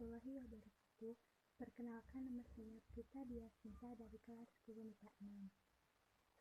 warahmatullahi wabarakatuh. Perkenalkan, nama saya Prita Diasmita dari kelas 10 MIPA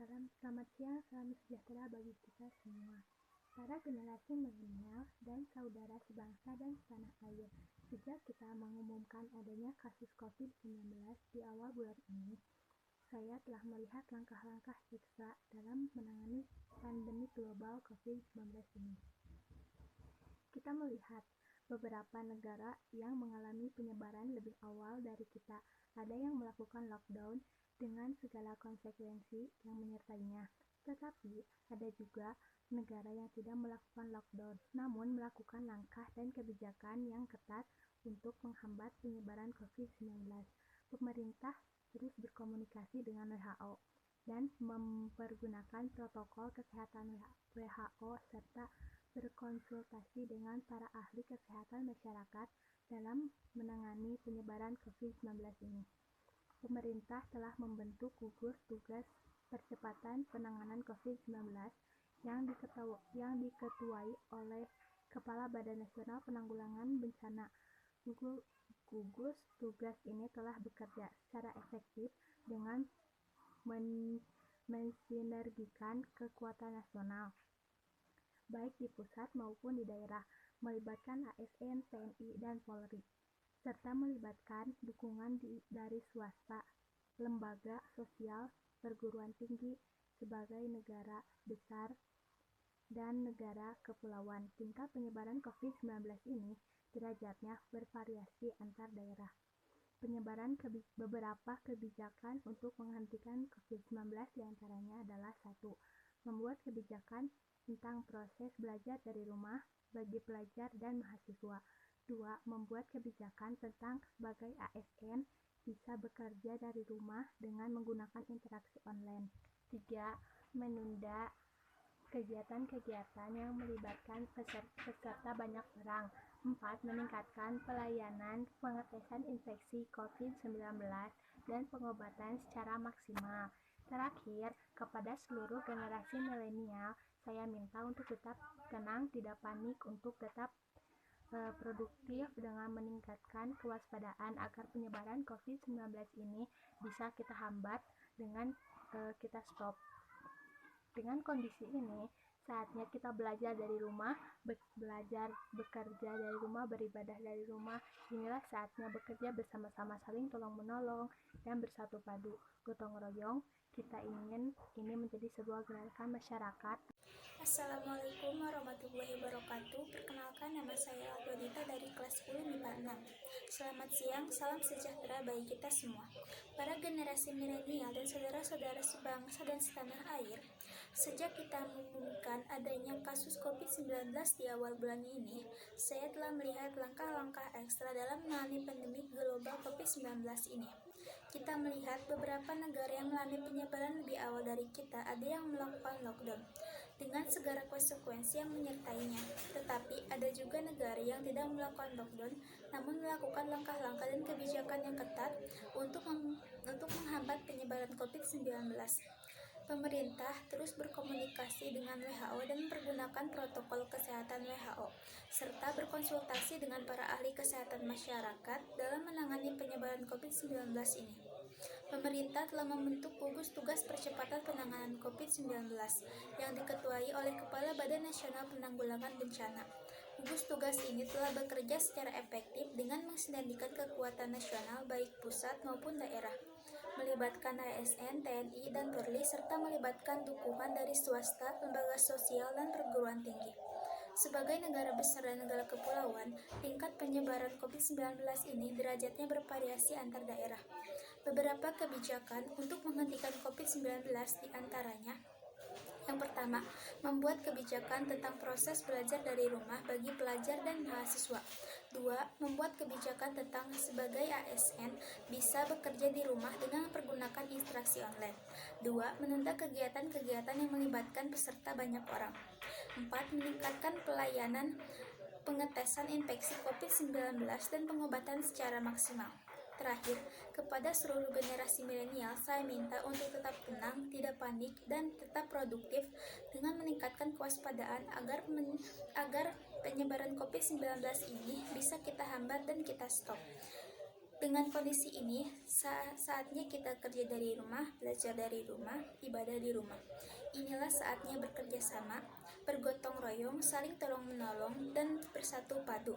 6. Selamat siang, salam sejahtera bagi kita semua. Para generasi milenial dan saudara sebangsa dan setanah air, sejak kita mengumumkan adanya kasus COVID-19 di awal bulan ini, saya telah melihat langkah-langkah ekstra dalam menangani pandemi global COVID-19 ini. Kita melihat beberapa negara yang mengalami penyebaran lebih awal dari kita. Ada yang melakukan lockdown dengan segala konsekuensi yang menyertainya. Tetapi ada juga negara yang tidak melakukan lockdown, namun melakukan langkah dan kebijakan yang ketat untuk menghambat penyebaran COVID-19. Pemerintah terus berkomunikasi dengan WHO dan mempergunakan protokol kesehatan WHO serta berkonsultasi dengan para ahli kesehatan masyarakat dalam menangani penyebaran COVID-19 ini. Pemerintah telah membentuk gugus tugas percepatan penanganan COVID-19 yang diketuai oleh Kepala Badan Nasional Penanggulangan Bencana. Gugus tugas ini telah bekerja secara efektif dengan mensinergikan kekuatan nasional, baik di pusat maupun di daerah, melibatkan ASN, TNI, dan Polri, serta melibatkan dukungan dari swasta, lembaga sosial, perguruan tinggi, sebagai negara besar dan negara kepulauan. Tingkat penyebaran COVID-19 ini derajatnya bervariasi antar daerah. Penyebaran beberapa kebijakan untuk menghentikan COVID-19 diantaranya adalah 1. Membuat kebijakan tentang proses belajar dari rumah bagi pelajar dan mahasiswa. 2. Membuat kebijakan tentang sebagai ASN bisa bekerja dari rumah dengan menggunakan interaksi online. 3. Menunda kegiatan-kegiatan yang melibatkan peserta banyak orang. 4. Meningkatkan pelayanan pengetesan infeksi COVID-19 dan pengobatan secara maksimal. Terakhir, kepada seluruh generasi milenial, saya minta untuk tetap tenang, tidak panik, untuk tetap produktif dengan meningkatkan kewaspadaan agar penyebaran COVID-19 ini bisa kita hambat dengan kita stop. Dengan kondisi ini, saatnya kita belajar dari rumah, bekerja dari rumah, beribadah dari rumah. Inilah saatnya bekerja bersama-sama, saling tolong-menolong, dan bersatu padu, gotong royong. Kita ingin ini menjadi sebuah gerakan masyarakat. Assalamualaikum warahmatullahi wabarakatuh. Perkenalkan, nama saya Alfredita dari kelas 10 MIPA 6. Selamat siang, salam sejahtera bagi kita semua. Para generasi milenial dan saudara-saudara sebangsa dan setanah air, sejak kita mengumumkan adanya kasus COVID-19 di awal bulan ini, saya telah melihat langkah-langkah ekstra dalam menangani pandemi global COVID-19 ini. Kita melihat beberapa negara yang mengalami penyebaran lebih awal dari kita, ada yang melakukan lockdown dengan segala konsekuensi yang menyertainya. Tetapi ada juga negara yang tidak melakukan lockdown, namun melakukan langkah-langkah dan kebijakan yang ketat untuk menghambat penyebaran COVID-19. Pemerintah terus berkomunikasi dengan WHO dan mempergunakan protokol kesehatan WHO, serta berkonsultasi dengan para ahli kesehatan masyarakat dalam menangani penyebaran COVID-19 ini. Pemerintah telah membentuk gugus tugas percepatan penanganan COVID-19 yang diketuai oleh Kepala Badan Nasional Penanggulangan Bencana. Gugus tugas ini telah bekerja secara efektif dengan mensinergikan kekuatan nasional baik pusat maupun daerah, melibatkan ASN, TNI, dan Polri, serta melibatkan dukungan dari swasta, lembaga sosial, dan perguruan tinggi. Sebagai negara besar dan negara kepulauan, tingkat penyebaran COVID-19 ini derajatnya bervariasi antar daerah. Beberapa kebijakan untuk menghentikan COVID-19 diantaranya: yang pertama, membuat kebijakan tentang proses belajar dari rumah bagi pelajar dan mahasiswa. 2. Membuat kebijakan tentang sebagai ASN bisa bekerja di rumah dengan mempergunakan interaksi online. 2. Menunda kegiatan-kegiatan yang melibatkan peserta banyak orang. 4. Meningkatkan pelayanan pengetesan infeksi COVID-19 dan pengobatan secara maksimal. Terakhir, kepada seluruh generasi milenial, saya minta untuk tetap tenang, tidak panik, dan tetap produktif dengan meningkatkan kewaspadaan agar penyebaran COVID-19 ini bisa kita hambat dan kita stop. Dengan kondisi ini, saatnya kita kerja dari rumah, belajar dari rumah, ibadah di rumah. Inilah saatnya bekerja sama, bergotong royong, saling tolong-menolong, dan bersatu padu.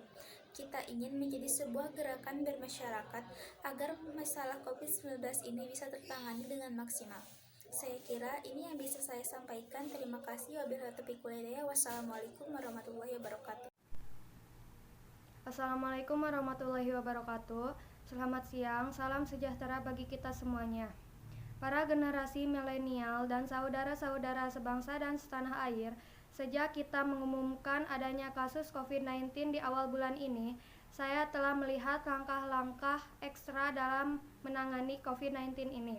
Kita ingin menjadi sebuah gerakan bermasyarakat agar masalah COVID-19 ini bisa tertangani dengan maksimal. Saya kira ini yang bisa saya sampaikan. Terima kasih. Wabillahi taufiq wal hidayah. Wassalamualaikum warahmatullahi wabarakatuh. Assalamualaikum warahmatullahi wabarakatuh. Selamat siang, salam sejahtera bagi kita semuanya. Para generasi milenial dan saudara-saudara sebangsa dan setanah air, sejak kita mengumumkan adanya kasus COVID-19 di awal bulan ini, saya telah melihat langkah-langkah ekstra dalam menangani COVID-19 ini.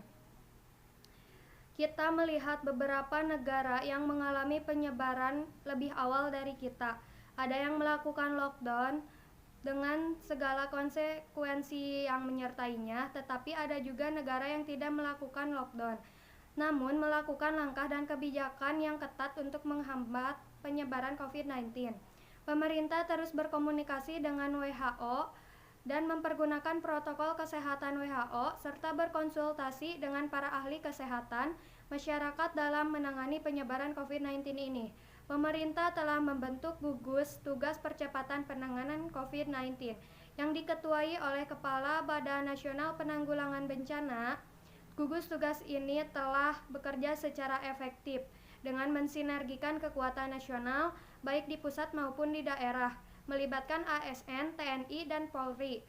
Kita melihat beberapa negara yang mengalami penyebaran lebih awal dari kita. Ada yang melakukan lockdown dengan segala konsekuensi yang menyertainya, tetapi ada juga negara yang tidak melakukan lockdown, namun melakukan langkah dan kebijakan yang ketat untuk menghambat penyebaran COVID-19. Pemerintah terus berkomunikasi dengan WHO dan mempergunakan protokol kesehatan WHO serta berkonsultasi dengan para ahli kesehatan masyarakat dalam menangani penyebaran COVID-19 ini. Pemerintah telah membentuk gugus tugas percepatan penanganan COVID-19 yang diketuai oleh Kepala Badan Nasional Penanggulangan Bencana. Gugus tugas ini telah bekerja secara efektif dengan mensinergikan kekuatan nasional baik di pusat maupun di daerah, melibatkan ASN, TNI, dan Polri,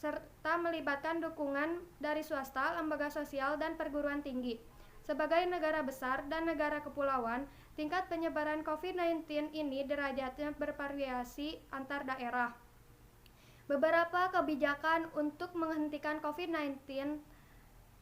serta melibatkan dukungan dari swasta, lembaga sosial, dan perguruan tinggi. Sebagai negara besar dan negara kepulauan, tingkat penyebaran COVID-19 ini derajatnya bervariasi antar daerah. Beberapa kebijakan untuk menghentikan COVID-19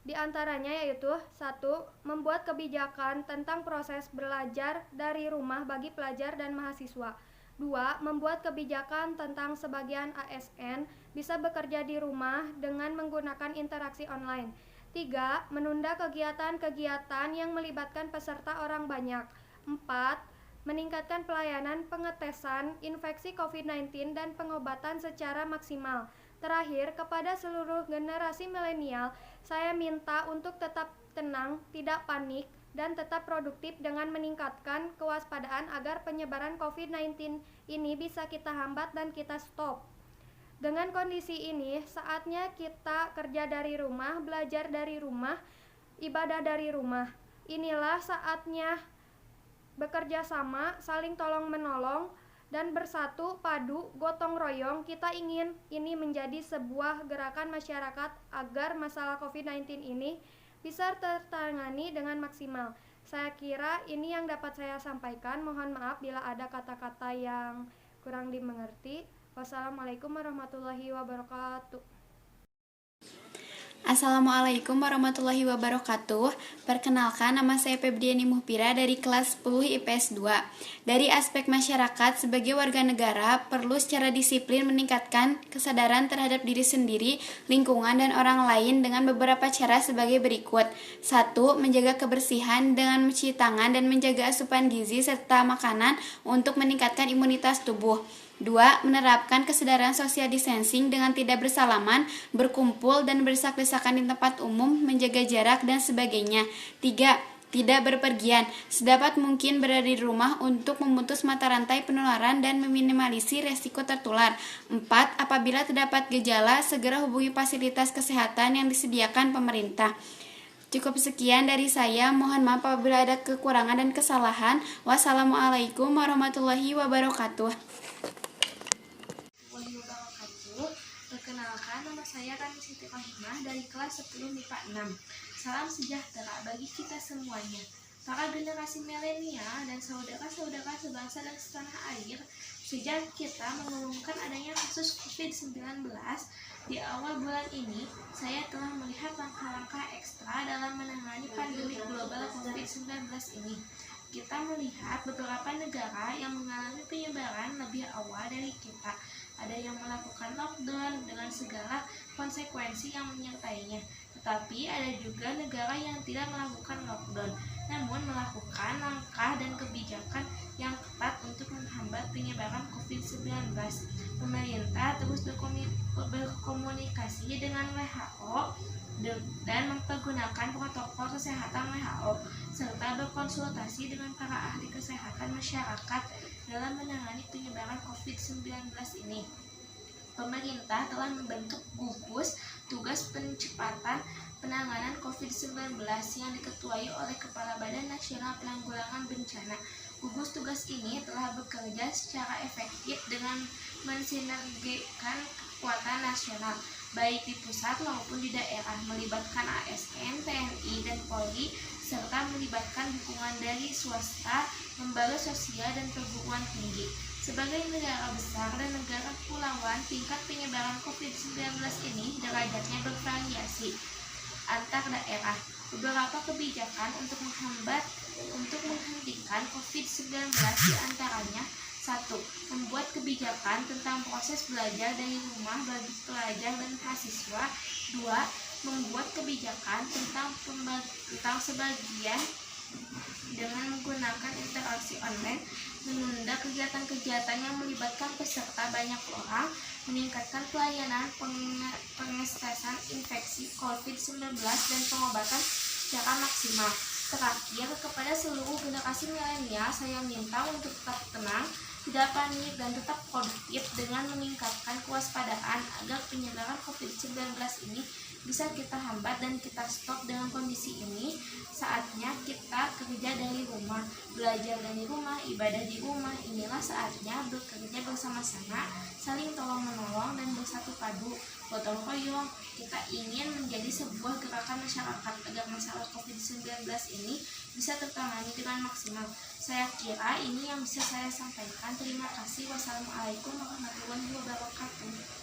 diantaranya yaitu 1. Membuat kebijakan tentang proses belajar dari rumah bagi pelajar dan mahasiswa. 2. Membuat kebijakan tentang sebagian ASN bisa bekerja di rumah dengan menggunakan interaksi online. 3. Menunda kegiatan-kegiatan yang melibatkan peserta orang banyak. 4. Meningkatkan pelayanan pengetesan infeksi COVID-19 dan pengobatan secara maksimal. Terakhir, kepada seluruh generasi milenial, saya minta untuk tetap tenang, tidak panik, dan tetap produktif dengan meningkatkan kewaspadaan agar penyebaran COVID-19 ini bisa kita hambat dan kita stop. Dengan kondisi ini, saatnya kita kerja dari rumah, belajar dari rumah, ibadah dari rumah. Inilah saatnya bekerja sama, saling tolong-menolong, dan bersatu padu, gotong royong. Kita ingin ini menjadi sebuah gerakan masyarakat agar masalah COVID-19 ini bisa tertangani dengan maksimal. Saya kira ini yang dapat saya sampaikan. Mohon maaf bila ada kata-kata yang kurang dimengerti. Wassalamualaikum warahmatullahi wabarakatuh. Assalamualaikum warahmatullahi wabarakatuh. Perkenalkan, nama saya Febriani Muhpira dari kelas 10 IPS 2. Dari aspek masyarakat, sebagai warga negara, perlu secara disiplin meningkatkan kesadaran terhadap diri sendiri, lingkungan, dan orang lain dengan beberapa cara sebagai berikut. 1. Menjaga kebersihan dengan mencuci tangan dan menjaga asupan gizi serta makanan untuk meningkatkan imunitas tubuh. 2. Menerapkan kesadaran social distancing dengan tidak bersalaman, berkumpul, dan berdesak-desakan di tempat umum, menjaga jarak, dan sebagainya. 3. Tidak berpergian, sedapat mungkin berada di rumah untuk memutus mata rantai penularan dan meminimalisir resiko tertular. 4. Apabila terdapat gejala, segera hubungi fasilitas kesehatan yang disediakan pemerintah. Cukup sekian dari saya, mohon maaf apabila ada kekurangan dan kesalahan. Wassalamualaikum warahmatullahi wabarakatuh. Perkenalkan, nama saya Rani Siti Fahimah dari kelas 10 MIPA 6. Salam sejahtera bagi kita semuanya. Para generasi milenial dan saudara-saudara sebangsa dan setanah air, sejak kita mengumumkan adanya kasus COVID-19 di awal bulan ini, saya telah melihat langkah-langkah ekstra dalam menangani pandemi global COVID-19 ini. Kita melihat beberapa negara yang mengalami penyebaran lebih awal dari kita. ada yang melakukan lockdown dengan segala konsekuensi yang menyertainya. Tetapi ada juga negara yang tidak melakukan lockdown, namun melakukan langkah dan kebijakan yang ketat untuk menghambat penyebaran COVID-19. Pemerintah terus berkomunikasi dengan WHO dan mempergunakan protokol kesehatan WHO, serta berkonsultasi dengan para ahli kesehatan masyarakat dalam menangani penyebaran COVID-19 ini. Pemerintah telah membentuk gugus tugas percepatan penanganan COVID-19 yang diketuai oleh Kepala Badan Nasional Penanggulangan Bencana. Gugus tugas ini telah bekerja secara efektif dengan mensinergikan kekuatan nasional, baik di pusat maupun di daerah, melibatkan ASN, TNI, dan Polri, serta melibatkan dukungan dari swasta, lembaga sosial, dan perguruan tinggi. Sebagai negara besar dan negara kepulauan, tingkat penyebaran COVID-19 ini derajatnya bervariasi antar daerah. Beberapa kebijakan untuk menghentikan COVID-19 diantaranya: 1. Membuat kebijakan tentang proses belajar dari rumah bagi pelajar dan mahasiswa. 2. Membuat kebijakan tentang sebagian dengan menggunakan interaksi online, menunda kegiatan-kegiatan yang melibatkan peserta banyak orang, meningkatkan pelayanan pengetesan infeksi COVID-19 dan pengobatan secara maksimal. Terakhir, kepada seluruh generasi milenial, saya minta untuk tetap tenang, tidak panik, dan tetap produktif dengan meningkatkan kewaspadaan agar penyebaran COVID-19 ini bisa kita hambat dan kita stop. Dengan kondisi ini, saatnya kita kerja dari rumah, belajar dari rumah, ibadah di rumah. Inilah saatnya bekerja bersama-sama, saling tolong-menolong, dan bersatu padu, gotong royong. Kita ingin menjadi sebuah gerakan masyarakat agar masalah COVID-19 ini bisa tertangani dengan maksimal. Saya kira ini yang bisa saya sampaikan. Terima kasih. Wassalamualaikum warahmatullahi wabarakatuh.